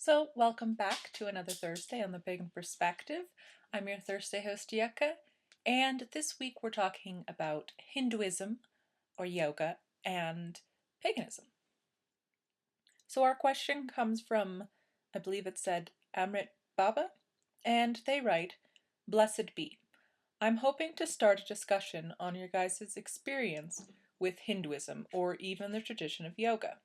So, welcome back to another Thursday on the Pagan Perspective. I'm your Thursday host, Yucca, and this week we're talking about Hinduism or yoga and paganism. So, our question comes from, I believe it said Amrit Baba, and they write, Blessed be. I'm hoping to start a discussion on your guys' experience with Hinduism or even the tradition of yoga.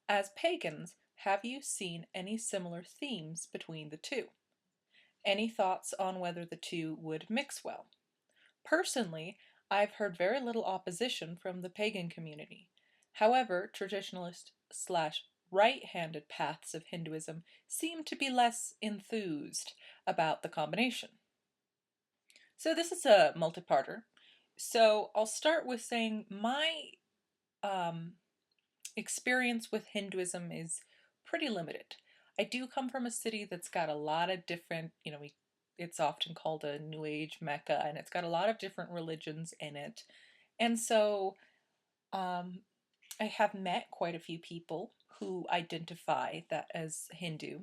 As pagans, have you seen any similar themes between the two? Any thoughts on whether the two would mix well? Personally, I've heard very little opposition from the pagan community. However, traditionalist slash right-handed paths of Hinduism seem to be less enthused about the combination. So this is a multi-parter. So I'll start with saying my um, experience with Hinduism is pretty limited. I do come from a city that's got a lot of different, it's often called a New Age Mecca, and it's got a lot of different religions in it. And so um, I have met quite a few people who identify that as Hindu.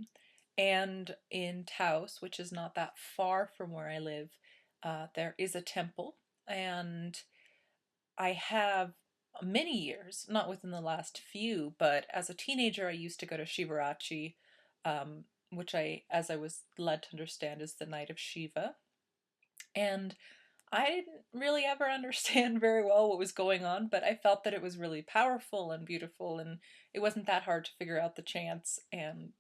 And in Taos, which is not that far from where I live, there is a temple, and I have many years, not within the last few, but as a teenager, I used to go to Shivarachi, which as I was led to understand, is the night of Shiva. And I didn't really ever understand very well what was going on, but I felt that it was really powerful and beautiful, and it wasn't that hard to figure out the chants and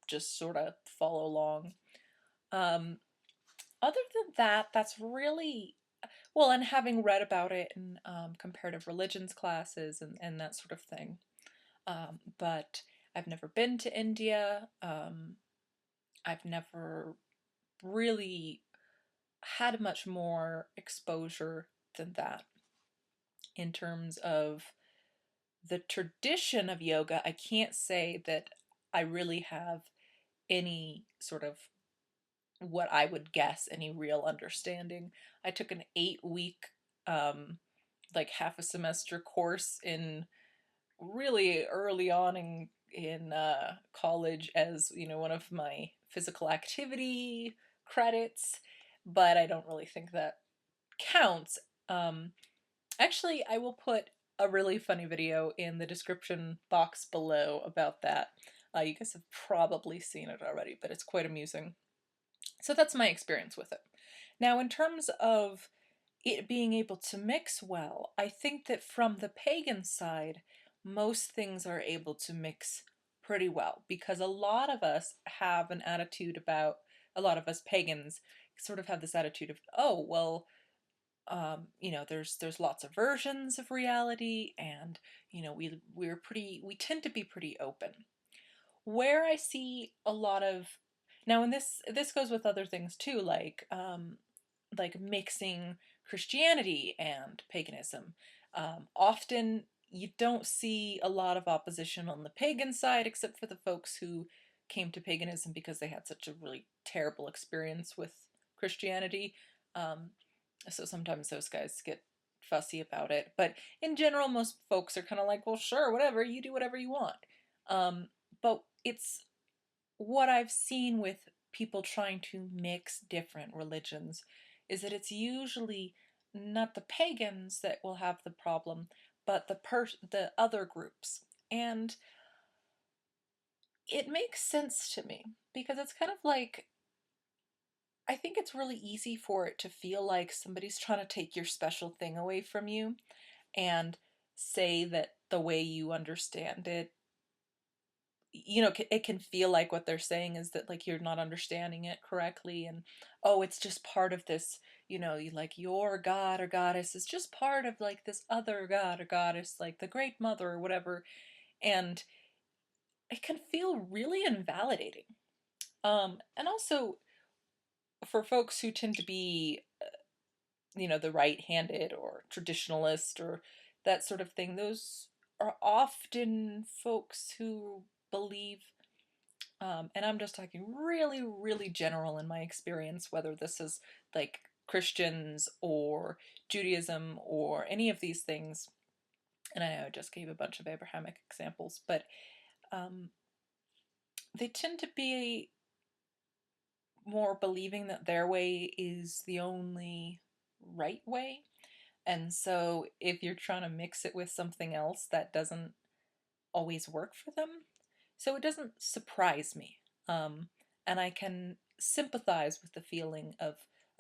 just sort of follow along. Um, Other than that, that's really well, and having read about it in comparative religions classes and that sort of thing. But I've never been to India. I've never really had much more exposure than that in terms of the tradition of yoga. I can't say that I really have any sort of what I would guess any real understanding. I took an 8 week, like half a semester course in really early on in college as one of my physical activity credits, but I don't really think that counts. Um, Actually, I will put a really funny video in the description box below about that. You guys have probably seen it already, but it's quite amusing. So that's my experience with it. Now, in terms of it being able to mix well, I think that from the pagan side, most things are able to mix pretty well because a lot of us have an attitude about, a lot of us pagans sort of have this attitude of, oh, well, there's lots of versions of reality, and we tend to be pretty open. Where I see a lot of now, and this goes with other things too, like mixing Christianity and paganism. Often you don't see a lot of opposition on the pagan side, except for the folks who came to paganism because they had such a really terrible experience with Christianity. Um, so sometimes those guys get fussy about it. But in general, most folks are kind of like, well, sure, whatever, you do whatever you want. But it's what I've seen with people trying to mix different religions is that it's usually not the pagans that will have the problem, but the other groups. And it makes sense to me because it's kind of like, I think it's really easy for it to feel like somebody's trying to take your special thing away from you and say that the way you understand it, it can feel like what they're saying is that like you're not understanding it correctly, and oh, it's just part of this, you like your god or goddess is just part of like this other god or goddess, like the great mother or whatever, and it can feel really invalidating. And also for folks who tend to be, the right-handed or traditionalist or that sort of thing, those are often folks who believe, and I'm just talking really, really general in my experience, whether this is like Christians or Judaism or any of these things. And I know I just gave a bunch of Abrahamic examples, but um, they tend to be more believing that their way is the only right way. And so if you're trying to mix it with something else, that doesn't always work for them. So it doesn't surprise me. Um, and I can sympathize with the feeling of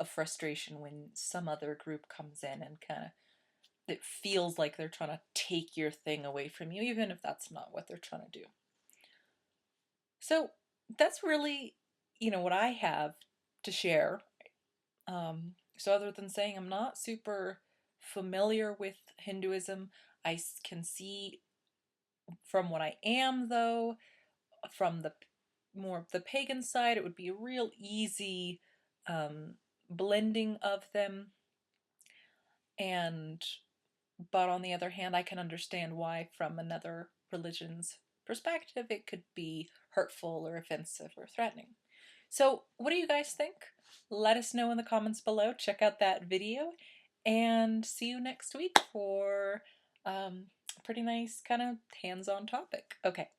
frustration when some other group comes in and kind of it feels like they're trying to take your thing away from you, even if that's not what they're trying to do. So that's really, what I have to share. So other than saying I'm not super familiar with Hinduism, I can see from what I am, though, from the more the pagan side, it would be a real easy um, blending of them. And but on the other hand, I can understand why, from another religion's perspective, it could be hurtful or offensive or threatening. So, what do you guys think? Let us know in the comments below. Check out that video, and see you next week for a pretty nice kind of hands-on topic. Okay.